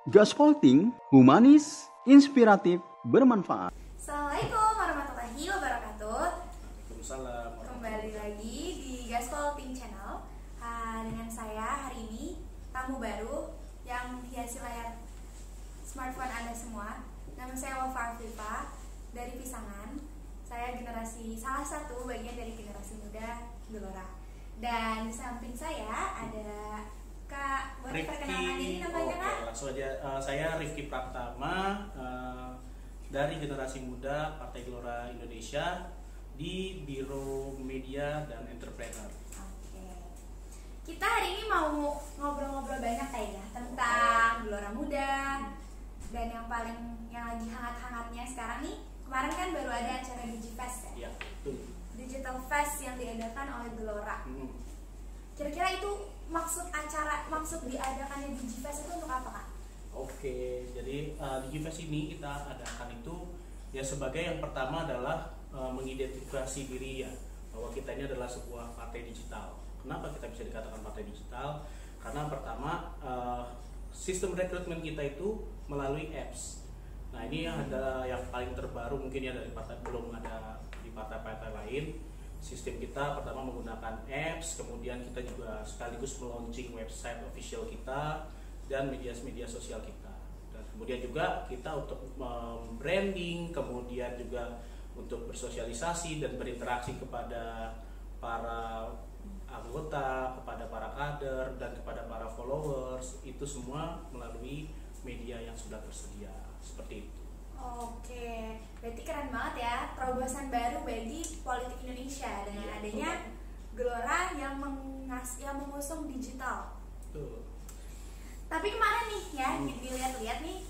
Gaspolting, humanis, inspiratif, bermanfaat. Assalamualaikum warahmatullahi wabarakatuh. Waalaikumsalam. Kembali lagi di Gaspolting Channel. Dengan saya hari ini tamu baru yang hiasi layar smartphone Anda semua. Nama saya Wafa Arfifa dari Pisangan. Saya salah satu bagian dari generasi muda Gelora. Dan di samping saya ada Kak, boleh perkenalkan diri namanya Kak? Oke, langsung aja. Saya Rifki Pratama dari generasi muda Partai Gelora Indonesia di Biro Media dan Entrepreneur. Oke. Kita hari ini mau ngobrol-ngobrol banyak ya tentang Gelora Muda dan yang lagi hangat-hangatnya sekarang nih. Kemarin kan baru ada acara DigiFest ya? Iya, betul. Digital Fest yang diadakan oleh Gelora. Kira-kira itu maksud diadakannya DigiFest itu untuk apa Kak? Oke, jadi DigiFest ini kita adakan itu ya sebagai yang pertama adalah mengidentifikasi diri ya, bahwa kita ini adalah sebuah partai digital. Kenapa kita bisa dikatakan partai digital? Karena pertama sistem rekrutmen kita itu melalui apps. Nah ini ada yang paling terbaru mungkin ya dari partai, belum ada di partai-partai lain. Sistem kita pertama menggunakan apps, kemudian kita juga sekaligus meluncing website official kita dan media sosial kita. Dan kemudian juga kita untuk branding, kemudian juga untuk bersosialisasi dan berinteraksi kepada para anggota, kepada para kader, dan kepada para followers, itu semua melalui media yang sudah tersedia, seperti itu. Oke, berarti keren banget ya, terobosan baru bagi politik Indonesia dengan adanya Gelora yang mengusung digital. Betul. Tapi kemarin nih ya, dilihat-lihat nih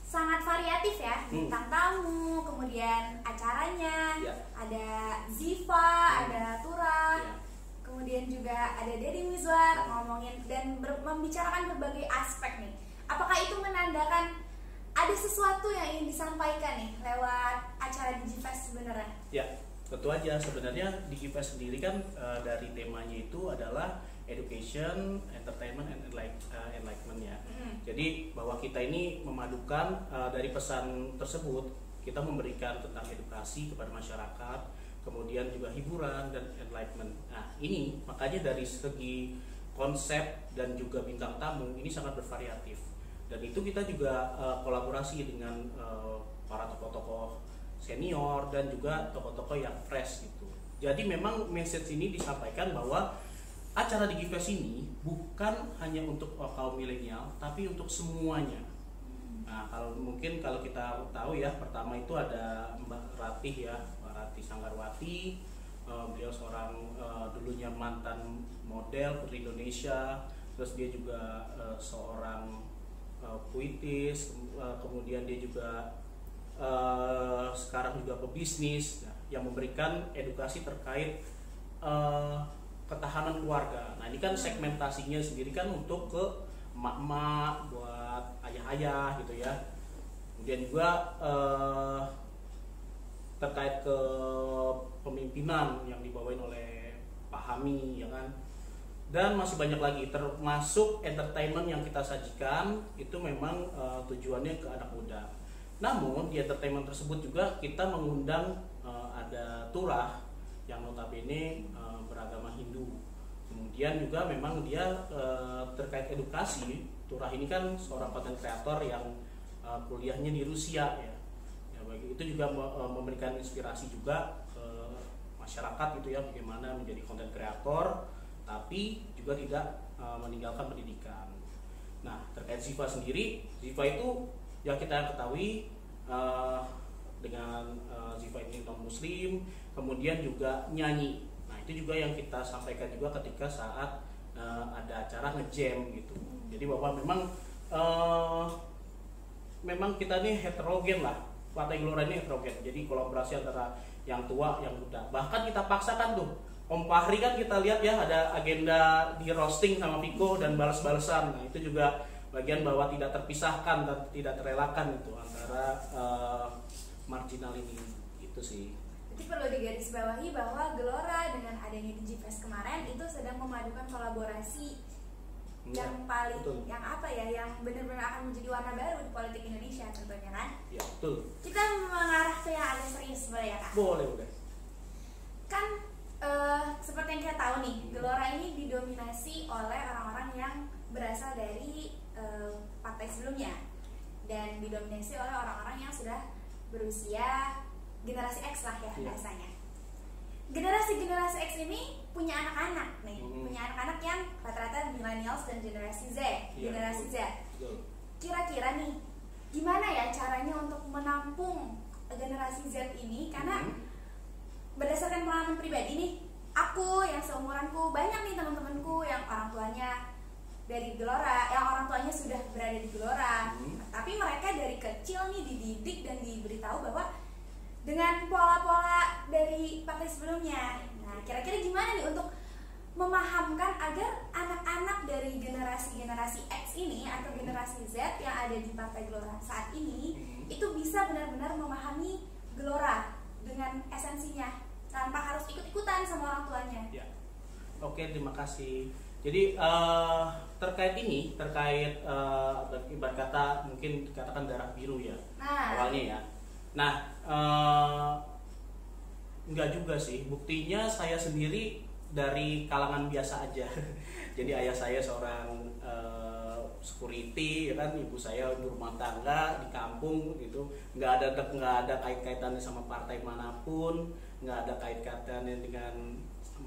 sangat variatif ya, bintang tamu, kemudian acaranya, ada Ziva, ada Tura, kemudian juga ada Deddy Mizwar ngomongin dan membicarakan berbagai aspek nih. Apakah itu menandakan ada sesuatu yang ingin disampaikan nih lewat acara DigiFest sebenarnya? Ya, tentu aja. Sebenarnya DigiFest sendiri kan dari temanya itu adalah education, entertainment, and enlightenment ya. Jadi bahwa kita ini memadukan dari pesan tersebut, kita memberikan tentang edukasi kepada masyarakat, kemudian juga hiburan dan enlightenment. Nah ini makanya dari segi konsep dan juga bintang tamu ini sangat bervariatif. Dan itu kita juga kolaborasi dengan para tokoh-tokoh senior dan juga tokoh-tokoh yang fresh gitu. Jadi memang message ini disampaikan bahwa acara DigiFest ini bukan hanya untuk kaum milenial, tapi untuk semuanya. Nah, kalau kita tahu ya, pertama itu ada Mbak Ratih ya, Mbak Ratih Sanggarwati. Beliau seorang dulunya mantan model Putri Indonesia, terus dia juga seorang puitis, kemudian dia juga sekarang juga pebisnis yang memberikan edukasi terkait ketahanan keluarga. Nah ini kan segmentasinya sendiri kan untuk ke emak-emak, buat ayah-ayah gitu ya. Kemudian juga terkait ke pemimpinan yang dibawain oleh Pak Hami ya kan. Dan masih banyak lagi, termasuk entertainment yang kita sajikan itu memang tujuannya ke anak muda. Namun di entertainment tersebut juga kita mengundang ada Turah yang notabene beragama Hindu. Kemudian juga memang dia terkait edukasi. Turah ini kan seorang content creator yang kuliahnya di Rusia ya. Itu juga memberikan inspirasi juga ke masyarakat gitu ya, bagaimana menjadi content creator tapi juga tidak meninggalkan pendidikan. Nah terkait Ziva sendiri, Ziva itu yang kita ketahui dengan Ziva ini non muslim, kemudian juga nyanyi. Nah itu juga yang kita sampaikan juga ketika saat ada acara nge-jam gitu. Jadi bahwa memang kita ini heterogen lah, Partai Gelora ini heterogen. Jadi kolaborasi antara yang tua, yang muda. Bahkan kita paksakan tuh Om Fahri kan kita lihat ya ada agenda di roasting sama Viko dan balas-balasan. Nah itu juga bagian bahwa tidak terpisahkan dan tidak terelakkan itu antara marginal ini, itu sih. Jadi perlu digarisbawahi bahwa Gelora dengan adanya DigiFest kemarin itu sedang memadukan kolaborasi yang paling betul. yang apa ya, yang benar-benar akan menjadi warna baru di politik Indonesia tentunya kan. Ya, betul. Kita mengarah ke yang agak serius boleh ya Kak? Boleh. Kan seperti yang kita tahu nih, Gelora ini didominasi oleh orang-orang yang berasal dari partai sebelumnya dan didominasi oleh orang-orang yang sudah berusia generasi X lah ya biasanya. Generasi X ini punya anak-anak nih, punya anak-anak yang rata-rata millennials dan generasi Z, generasi Z. Kira-kira nih, gimana ya caranya untuk menampung generasi Z ini? Karena berdasarkan pengalaman pribadi nih, aku yang seumuranku, banyak nih teman-temanku yang orang tuanya dari Gelora, yang orang tuanya sudah berada di Gelora, tapi mereka dari kecil nih dididik dan diberitahu bahwa dengan pola-pola dari partai sebelumnya. Nah, kira-kira gimana nih untuk memahamkan agar anak-anak dari generasi X ini atau generasi Z yang ada di Partai Gelora saat ini itu bisa benar-benar memahami Gelora dengan esensinya tanpa harus ikut-ikutan sama orang tuanya. Ya. Oke, terima kasih. Jadi terkait ibarat kata mungkin dikatakan darah biru ya, awalnya ya. Nah, enggak juga sih. Buktinya saya sendiri dari kalangan biasa aja. Jadi ayah saya seorang security, ya kan, ibu saya ibu rumah tangga di kampung gitu. Nggak ada kait-kaitannya sama partai manapun, nggak ada kait-kaitannya dengan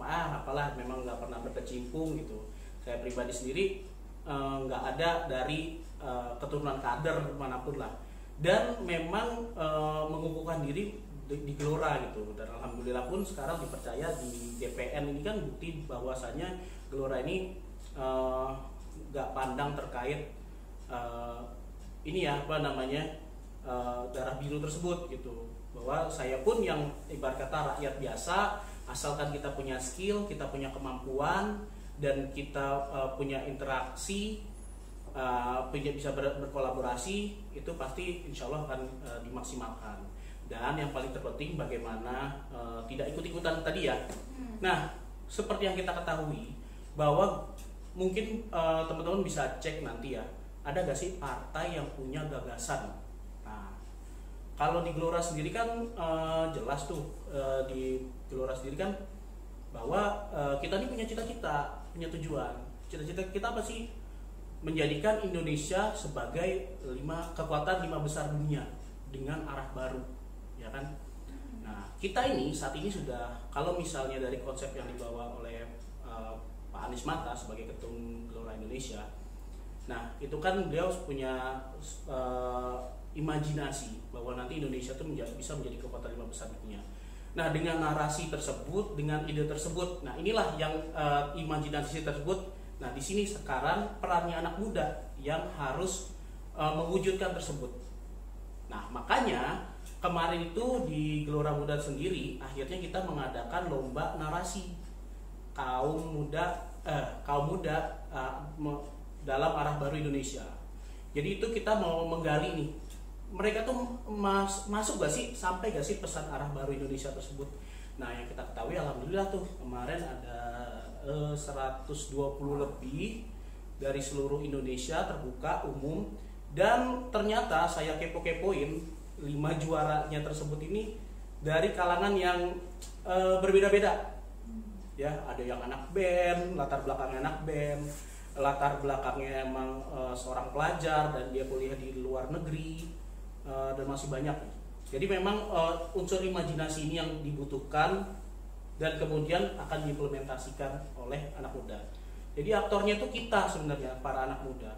apalah, memang nggak pernah berkecimpung gitu. Saya pribadi sendiri nggak ada dari keturunan kader manapun lah. Dan memang mengukuhkan diri di Gelora gitu, dan alhamdulillah pun sekarang dipercaya di DPN. Ini kan bukti bahwasanya Gelora ini nggak pandang terkait ini ya apa namanya darah biru tersebut gitu, bahwa saya pun yang ibarat kata rakyat biasa, asalkan kita punya skill, kita punya kemampuan, dan kita punya interaksi, bisa berkolaborasi, itu pasti insya Allah akan dimaksimalkan. Dan yang paling terpenting bagaimana tidak ikut-ikutan tadi ya. Nah, seperti yang kita ketahui bahwa mungkin teman-teman bisa cek nanti ya, ada gak sih partai yang punya gagasan. Nah, kalau di Gelora sendiri kan jelas tuh, di Gelora sendiri kan bahwa kita ini punya cita-cita, punya tujuan. Cita-cita kita apa sih? Menjadikan Indonesia sebagai kekuatan 5 besar dunia dengan arah baru, ya kan? Nah, kita ini saat ini sudah, kalau misalnya dari konsep yang dibawa oleh Pak Anies Mata sebagai ketum Gelora Indonesia, nah itu kan beliau punya imajinasi bahwa nanti Indonesia itu bisa menjadi kekuatan 5 besar dunia. Nah, dengan narasi tersebut, dengan ide tersebut, nah inilah yang imajinasi tersebut. Nah, di sini sekarang perannya anak muda yang harus mewujudkan tersebut. Nah, makanya kemarin itu di Gelora Muda sendiri akhirnya kita mengadakan lomba narasi kaum muda dalam arah baru Indonesia. Jadi itu kita mau menggali nih, mereka tuh masuk gak sih, sampai gak sih pesan arah baru Indonesia tersebut. Nah, yang kita ketahui alhamdulillah tuh kemarin ada 120 lebih dari seluruh Indonesia, terbuka umum, dan ternyata saya kepo-kepoin 5 juaranya tersebut ini dari kalangan yang berbeda-beda ya. Ada yang anak band, latar belakangnya anak band, latar belakangnya emang seorang pelajar dan dia kuliah di luar negeri, dan masih banyak. Jadi memang unsur imajinasi ini yang dibutuhkan dan kemudian akan diimplementasikan oleh anak muda. Jadi aktornya itu kita sebenarnya, para anak muda.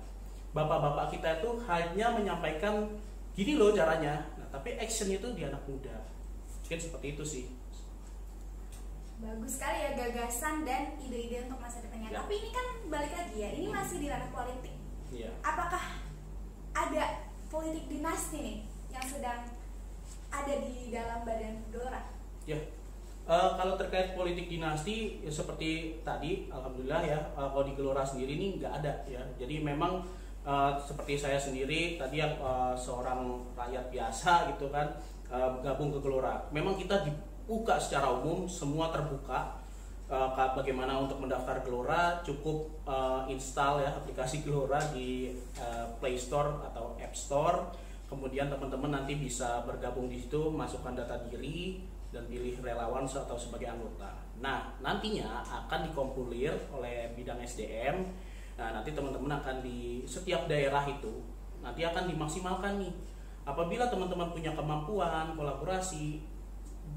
Bapak-bapak kita itu hanya menyampaikan gini loh caranya, nah, tapi action itu di anak muda. Mungkin seperti itu sih. Bagus sekali ya gagasan dan ide-ide untuk masa depannya. Ya. Tapi ini kan balik lagi ya, ini masih di ranah politik. Ya. Apakah ada politik dinasti nih yang sedang ada di dalam badan Gelora? Ya. Kalau terkait politik dinasti ya seperti tadi, alhamdulillah ya, kalau di Gelora sendiri ini nggak ada ya. Jadi memang seperti saya sendiri tadi yang seorang rakyat biasa gitu kan, gabung ke Gelora. Memang kita dibuka secara umum, semua terbuka, bagaimana untuk mendaftar Gelora, cukup install ya aplikasi Gelora di Play Store atau App Store. Kemudian teman-teman nanti bisa bergabung di situ, masukkan data diri dan pilih relawan atau sebagai anggota. Nah, nantinya akan dikompilir oleh bidang SDM. Nah, nanti teman-teman akan di setiap daerah itu nanti akan dimaksimalkan nih. Apabila teman-teman punya kemampuan, kolaborasi,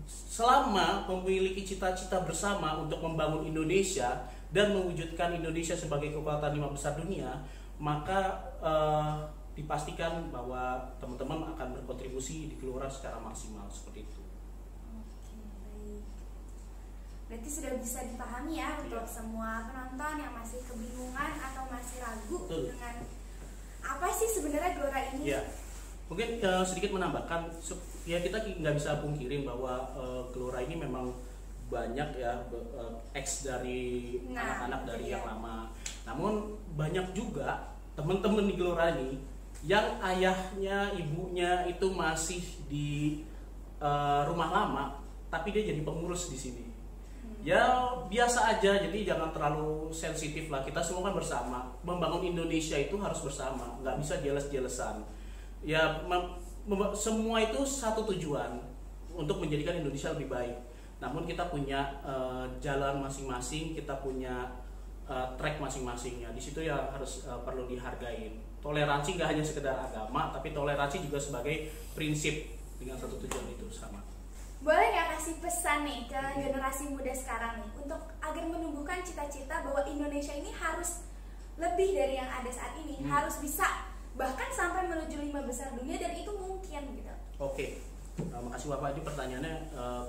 selama memiliki cita-cita bersama untuk membangun Indonesia dan mewujudkan Indonesia sebagai kekuatan 5 besar dunia, maka dipastikan bahwa teman-teman akan berkontribusi di Gelora secara maksimal seperti itu. Oke, baik. Berarti sudah bisa dipahami ya untuk semua penonton yang masih kebingungan atau masih ragu dengan apa sih sebenarnya Gelora ini? Ya, mungkin sedikit menambahkan, ya kita nggak bisa pungkirin bahwa Gelora ini memang banyak ya ex dari anak-anak dari yang lama. Namun banyak juga teman-teman di Gelora ini yang ayahnya, ibunya itu masih di rumah lama, tapi dia jadi pengurus di sini. Ya biasa aja, jadi jangan terlalu sensitif lah. Kita semua kan bersama, membangun Indonesia itu harus bersama, nggak bisa jeles-jelesan. Ya semua itu satu tujuan untuk menjadikan Indonesia lebih baik. Namun kita punya jalan masing-masing, kita punya track masing-masing ya. Di situ ya harus perlu dihargain. Toleransi nggak hanya sekedar agama, tapi toleransi juga sebagai prinsip dengan satu tujuan itu sama. Boleh nggak kasih pesan nih ke generasi muda sekarang nih untuk agar menumbuhkan cita-cita bahwa Indonesia ini harus lebih dari yang ada saat ini, harus bisa bahkan sampai menuju 5 besar dunia, dan itu mungkin gitu. Oke, makasih Bapak, ini pertanyaannya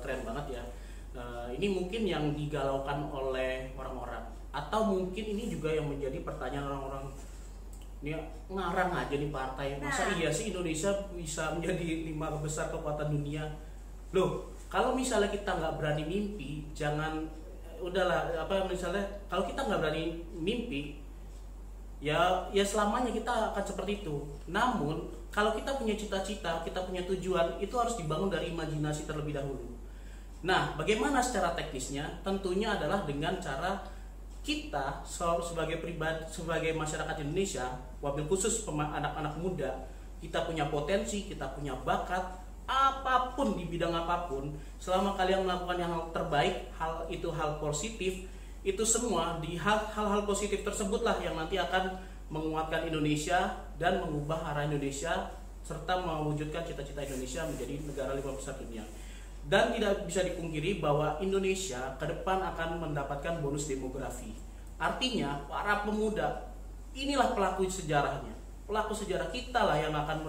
keren banget ya. Ini mungkin yang digalaukan oleh orang-orang, atau mungkin ini juga yang menjadi pertanyaan orang-orang. Ini ngarang aja nih partai, masa iya sih Indonesia bisa menjadi 5 besar kekuatan dunia? Loh, kalau misalnya kita nggak berani mimpi, jangan udahlah misalnya kalau kita nggak berani mimpi, ya selamanya kita akan seperti itu. Namun kalau kita punya cita-cita, kita punya tujuan, itu harus dibangun dari imajinasi terlebih dahulu. Nah, bagaimana secara teknisnya? Tentunya adalah dengan cara kita sebagai pribadi, sebagai masyarakat Indonesia, wabil khusus anak-anak muda, kita punya potensi, kita punya bakat, apapun di bidang apapun, selama kalian melakukan yang hal terbaik, hal itu hal positif, itu semua di hal-hal positif tersebutlah yang nanti akan menguatkan Indonesia dan mengubah arah Indonesia serta mewujudkan cita-cita Indonesia menjadi negara 5 besar dunia. Dan tidak bisa dipungkiri bahwa Indonesia ke depan akan mendapatkan bonus demografi. Artinya para pemuda inilah pelaku sejarahnya. Pelaku sejarah kita lah yang akan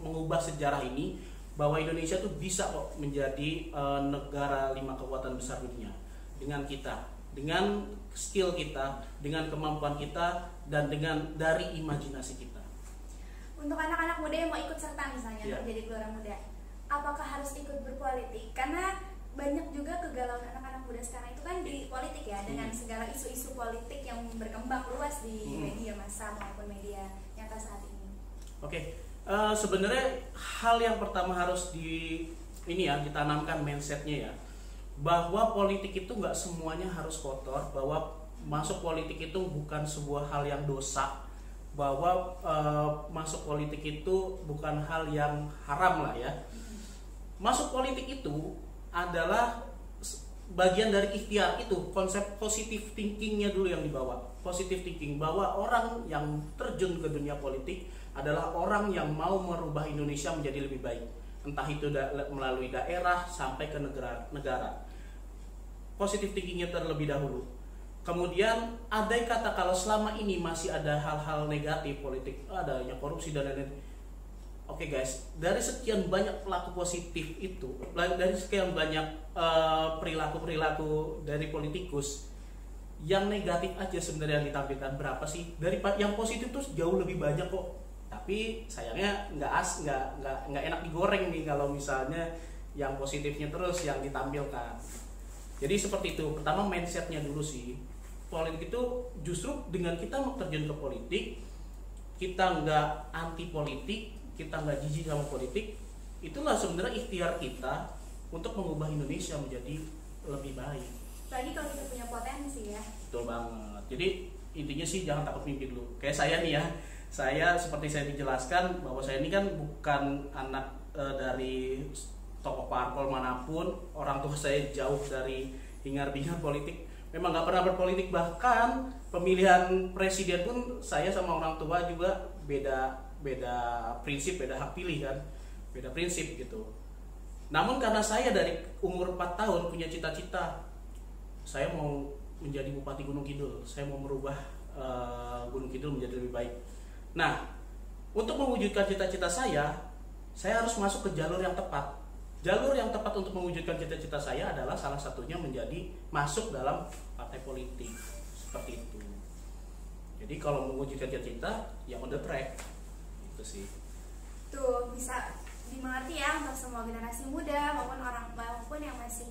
mengubah sejarah ini, bahwa Indonesia tuh bisa kok menjadi negara 5 kekuatan besar dunia dengan kita, dengan skill kita, dengan kemampuan kita, dan dengan dari imajinasi kita. Untuk anak-anak muda yang mau ikut serta misalnya menjadi Gelora Muda, apakah harus ikut berpolitik? Karena banyak juga kegalauan anak-anak muda sekarang itu kan di politik ya, dengan segala isu-isu politik yang berkembang luas di media massa maupun media nyata saat ini. Oke, sebenarnya hal yang pertama harus ditanamkan mindsetnya ya, bahwa politik itu nggak semuanya harus kotor, bahwa masuk politik itu bukan sebuah hal yang dosa, bahwa masuk politik itu bukan hal yang haram lah ya. Masuk politik itu adalah bagian dari ikhtiar itu, konsep positive thinkingnya dulu yang dibawa. Positive thinking, bahwa orang yang terjun ke dunia politik adalah orang yang mau merubah Indonesia menjadi lebih baik, entah itu melalui daerah sampai ke negara. Positive thinkingnya terlebih dahulu. Kemudian ada kata kalau selama ini masih ada hal-hal negatif politik, adanya korupsi dan lain-lain. Oke guys, dari sekian banyak pelaku positif itu, dari sekian banyak perilaku dari politikus, yang negatif aja sebenarnya yang ditampilkan berapa sih? Dari yang positif tuh jauh lebih banyak kok. Tapi sayangnya nggak enak digoreng nih kalau misalnya yang positifnya terus yang ditampilkan. Jadi seperti itu. Pertama mindsetnya dulu sih. Politik itu justru dengan kita terjun ke politik, kita nggak anti politik, kita nggak jijik sama politik, itulah sebenarnya ikhtiar kita untuk mengubah Indonesia menjadi lebih baik. Lagi kalau kita punya potensi ya. Betul banget. Jadi intinya sih jangan takut mimpi dulu. Kayak saya nih ya, saya seperti saya dijelaskan bahwa saya ini kan bukan anak dari tokoh parpol manapun, orang tua saya jauh dari hingar-bingar politik, memang nggak pernah berpolitik, bahkan pemilihan presiden pun saya sama orang tua juga beda prinsip, beda hak pilih kan, beda prinsip gitu. Namun karena saya dari umur 4 tahun punya cita-cita, saya mau menjadi Bupati Gunung Kidul, saya mau merubah Gunung Kidul menjadi lebih baik. Nah, untuk mewujudkan cita-cita saya harus masuk ke jalur yang tepat. Jalur yang tepat untuk mewujudkan cita-cita saya adalah salah satunya menjadi masuk dalam partai politik, seperti itu. Jadi kalau mewujudkan cita-cita, ya on the track, itu sih. Tuh bisa dimengerti ya untuk semua generasi muda maupun yang masih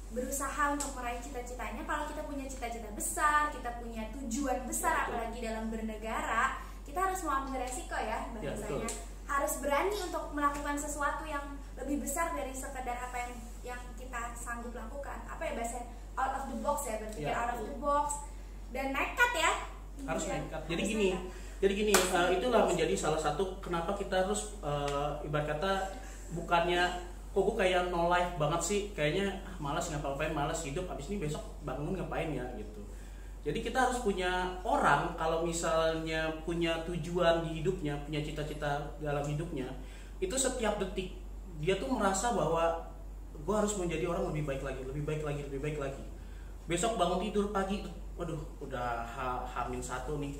berusaha untuk meraih cita-citanya. Kalau kita punya cita-cita besar, kita punya tujuan besar, apalagi dalam bernegara, kita harus mau ambil resiko ya bahasanya. Harus berani untuk melakukan sesuatu yang lebih besar dari sekedar apa yang kita sanggup lakukan. Apa ya bahasanya, out of the box ya, berpikir out of the box dan nekat ya. Harus nekat. Jadi gini, itulah menjadi salah satu kenapa kita harus ibarat kata bukannya kok gue kayak no life banget sih, kayaknya malas ngapa-ngapain, malas hidup, abis ini besok bangun ngapain ya gitu. Jadi kita harus punya orang, kalau misalnya punya tujuan di hidupnya, punya cita-cita dalam hidupnya, itu setiap detik dia tuh merasa bahwa gue harus menjadi orang lebih baik lagi, lebih baik lagi, lebih baik lagi. Besok bangun tidur pagi, waduh udah H-1 nih,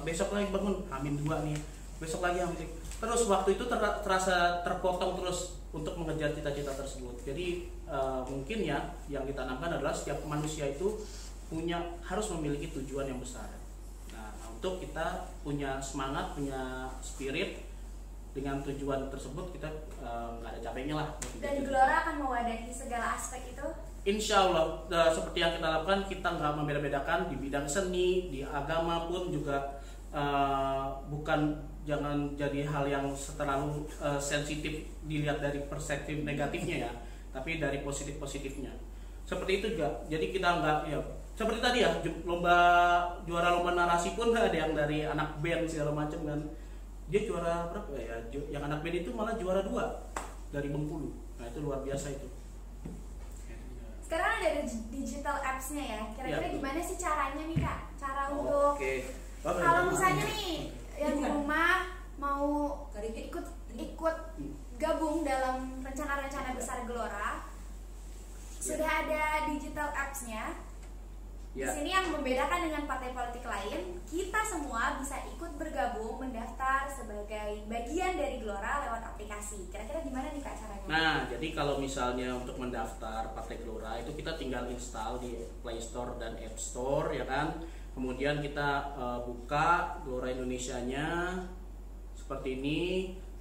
besok lagi bangun H-2 nih, besok lagi H-3. Terus waktu itu terasa terpotong terus untuk mengejar cita-cita tersebut. Jadi mungkin ya yang ditanamkan adalah setiap manusia itu harus memiliki tujuan yang besar. Nah, untuk kita punya semangat, punya spirit dengan tujuan tersebut, kita nggak ada capeknya lah. Dan Gelora akan mewadahi segala aspek itu. Insya Allah, seperti yang kita lakukan, kita nggak membeda-bedakan di bidang seni, di agama pun juga jangan jadi hal yang terlalu sensitif dilihat dari perspektif negatifnya ya, tapi dari positifnya. Seperti itu juga. Jadi kita nggak ya. Seperti tadi ya, juara lomba narasi pun ada yang dari anak band segala macam kan. Dia juara berapa ya? Yang anak band itu malah juara 2 dari Bengkulu. Nah, itu luar biasa itu. Sekarang ada digital apps-nya ya. Kira-kira gimana sih caranya nih Kak? Cara untuk kalau misalnya nih yang di rumah mau ikut gabung dalam rencana-rencana besar Gelora, sudah ada digital apps-nya. Di sini yang membedakan dengan partai politik lain, kita semua bisa ikut bergabung, mendaftar sebagai bagian dari Gelora lewat aplikasi. Kira-kira gimana nih Kak caranya? Nah, jadi kalau misalnya untuk mendaftar partai Gelora itu kita tinggal install di Play Store dan App Store ya kan. Kemudian kita buka Gelora Indonesianya seperti ini.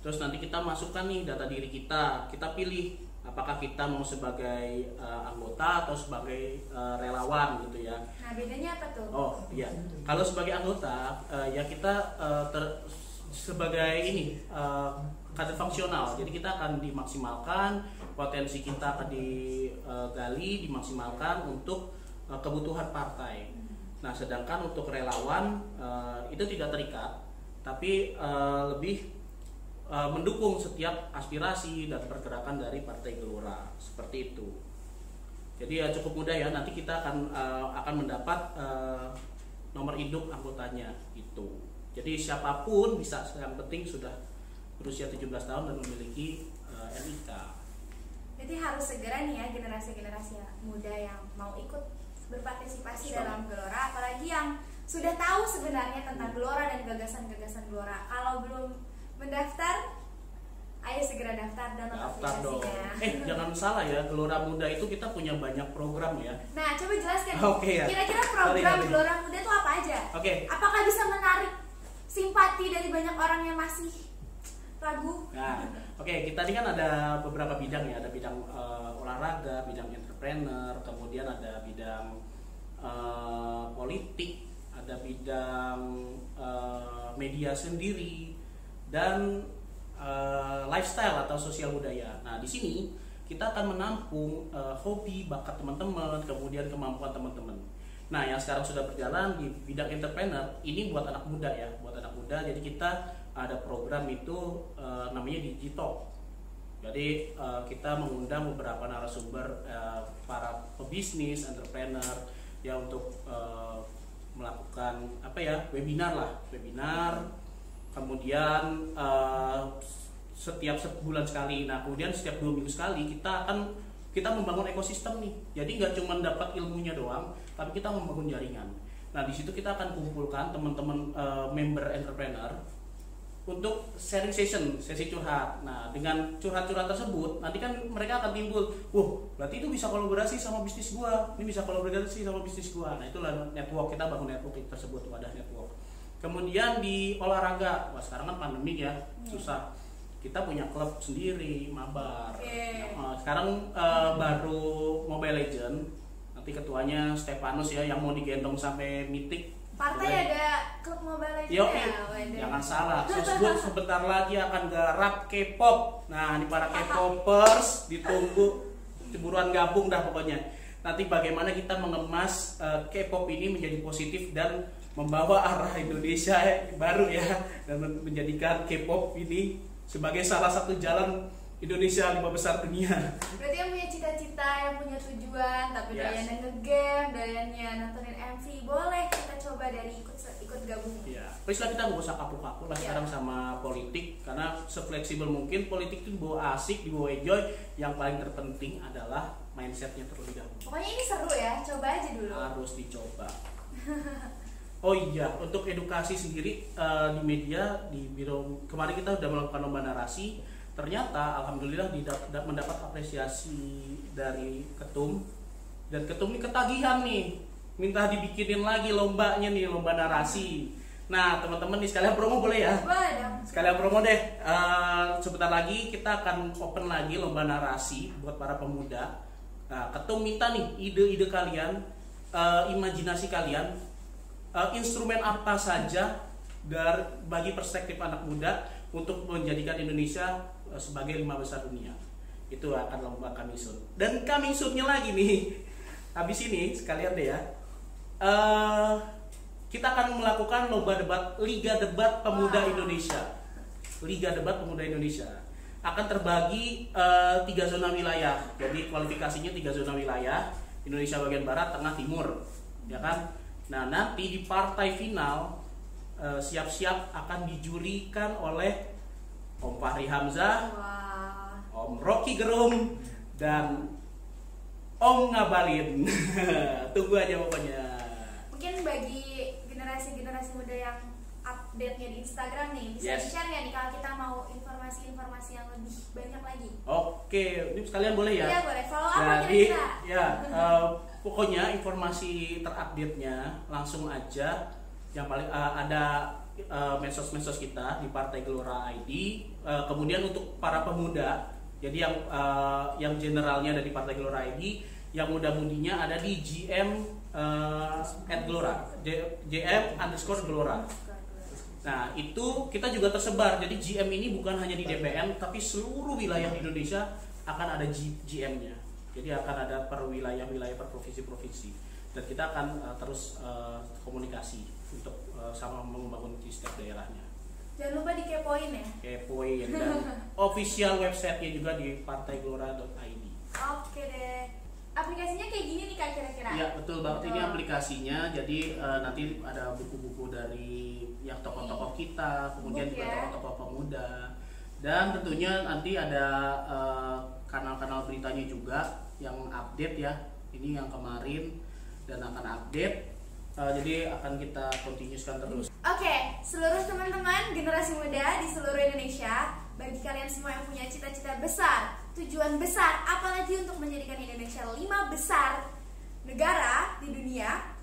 Terus nanti kita masukkan nih data diri kita. Kita pilih apakah kita mau sebagai anggota atau sebagai relawan gitu ya. Nah, bedanya apa tuh? Oh iya, kalau sebagai anggota ya kita sebagai kader fungsional. Jadi kita akan dimaksimalkan, potensi kita akan digali, dimaksimalkan untuk kebutuhan partai. Nah, sedangkan untuk relawan itu tidak terikat, tapi lebih mendukung setiap aspirasi dan pergerakan dari Partai Gelora, seperti itu. Jadi ya cukup mudah ya, nanti kita akan mendapat nomor induk anggotanya itu. Jadi siapapun bisa, yang penting sudah berusia 17 tahun dan memiliki NIK. Jadi harus segera nih ya generasi-generasi muda yang mau ikut berpartisipasi dalam Gelora, apalagi yang sudah tahu sebenarnya tentang Gelora dan gagasan-gagasan Gelora. Kalau belum mendaftar, ayo segera daftar dan aplikasinya. Jangan salah ya, Gelora Muda itu kita punya banyak program ya. Nah, coba jelaskan. Ya. Kira-kira program Gelora Muda itu apa aja? Apakah bisa menarik simpati dari banyak orang yang masih ragu? Nah, kita ini kan ada beberapa bidang ya, ada bidang olahraga, bidang entrepreneur, kemudian ada bidang politik, ada bidang media sendiri, dan lifestyle atau sosial budaya. Nah, di sini kita akan menampung hobi, bakat teman-teman, kemudian kemampuan teman-teman. Nah, yang sekarang sudah berjalan di bidang entrepreneur ini buat anak muda ya, buat anak muda. Jadi kita ada program itu namanya Digitalk. Jadi kita mengundang beberapa narasumber para pebisnis, entrepreneur ya untuk melakukan webinar. Kemudian setiap sebulan sekali. Nah, kemudian setiap 2 minggu sekali kita membangun ekosistem nih. Jadi nggak cuma dapat ilmunya doang, tapi kita membangun jaringan. Nah, di situ kita akan kumpulkan teman-teman member entrepreneur untuk sharing sesi curhat. Nah, dengan curhat-curhat tersebut, nanti kan mereka akan timbul, berarti itu bisa kolaborasi sama bisnis gua, ini bisa kolaborasi sama bisnis gua. Nah, itulah network, kita bangun network tersebut, wadah network. Kemudian di olahraga, sekarang kan pandemi ya, susah. Kita punya klub sendiri, mabar. Sekarang baru Mobile Legend. Nanti ketuanya Stefanus ya, yang mau digendong sampai Mythic. Partai ada klub Mobile Legend ya? Jangan salah, Sosbud sebentar lagi akan garap K-pop. Nah, ini para K-popers ditunggu, buruan gabung dah pokoknya. Nanti bagaimana kita mengemas K-pop ini menjadi positif dan membawa arah Indonesia baru ya, dan menjadikan K-pop ini sebagai salah satu jalan Indonesia 5 besar dunia. Berarti yang punya cita-cita, yang punya tujuan, tapi doyannya nge-game, doyannya nontonin MV, boleh kita coba dari ikut gabung. Ya, please kita nggak usah kaku-kaku lah sekarang sama politik, karena sefleksibel mungkin. Politik itu dibawa asik, dibawa enjoy. Yang paling terpenting adalah mindsetnya terlebih dahulu. Pokoknya ini seru ya, coba aja dulu. Harus dicoba. Oh iya, untuk edukasi sendiri di media, di biro kemarin kita sudah melakukan lomba narasi. Ternyata alhamdulillah mendapat apresiasi dari ketum, dan ketum ini ketagihan nih, minta dibikinin lagi lombanya nih, lomba narasi. Nah, teman-teman nih sekalian promo boleh ya? Boleh dong. Sekalian promo deh. Sebentar lagi kita akan open lagi lomba narasi buat para pemuda. Nah, ketum minta nih ide-ide kalian, imajinasi kalian. Instrumen apa saja bagi perspektif anak muda untuk menjadikan Indonesia sebagai 5 besar dunia. Itu akan lomba coming soon. Dan coming soon-nya lagi nih, habis ini sekalian deh ya, kita akan melakukan lomba debat, Liga Debat Pemuda Indonesia. Liga Debat Pemuda Indonesia akan terbagi 3 zona wilayah. Jadi kualifikasinya 3 zona wilayah, Indonesia bagian barat, tengah, timur, ya kan? Nah, nanti di partai final siap-siap akan dijurikan oleh Om Fahri Hamzah, Om Rocky Gerung, dan Om Ngabalin. Tunggu aja pokoknya. Mungkin bagi generasi-generasi muda yang update-nya di Instagram nih, bisa di-share ya nih kalau kita mau informasi-informasi yang lebih banyak lagi. Oke, ini sekalian boleh ya? Iya, boleh. Follow apa Jadi, kira-kira? ya, pokoknya informasi terupdate-nya langsung aja. Yang paling ada medsos-medsos kita di Partai Gelora ID. Kemudian untuk para pemuda, jadi yang generalnya ada di Partai Gelora ID, yang muda-mudinya ada di GM @Gelora, GM_Gelora. Nah, itu kita juga tersebar. Jadi GM ini bukan hanya di DPN, tapi seluruh wilayah di Indonesia akan ada GM-nya. Jadi akan ada per wilayah-wilayah, per provinsi-provinsi. Dan kita akan terus komunikasi untuk sama membangun di setiap daerahnya. Jangan lupa dikepoin ya. Kepoin, dan official website-nya juga di partaigelora.id. Oke deh. Aplikasinya kayak gini nih Kak kira-kira? Ya betul banget, ini aplikasinya. Jadi nanti ada buku-buku dari yang tokoh-tokoh kita, kemudian juga tokoh-tokoh pemuda, dan tentunya nanti ada kanal-kanal beritanya juga yang update ya. Ini yang kemarin dan akan update. Jadi akan kita continueskan terus. Oke, seluruh teman-teman generasi muda di seluruh Indonesia, bagi kalian semua yang punya cita-cita besar, tujuan besar, apalagi untuk menjadikan Indonesia 5 besar negara di dunia,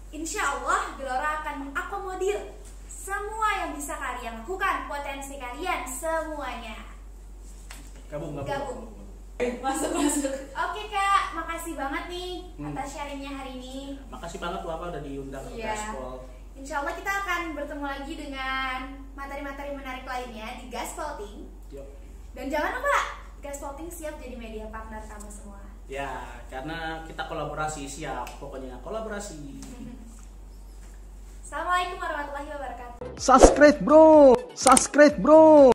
insya Allah Gelora akan mengakomodir semua yang bisa kalian lakukan, potensi kalian semuanya. Gabung. Masuk. Oke Kak, makasih banget nih atas sharingnya hari ini. Makasih banget Wapa udah diundang ke Gaspol. Insya Allah kita akan bertemu lagi dengan materi-materi menarik lainnya di Gaspol Team. Dan jangan lupa Gasvoting siap jadi media partner kamu semua. Ya, karena kita kolaborasi, siap. Pokoknya kolaborasi. Assalamualaikum warahmatullahi wabarakatuh. Subscribe bro.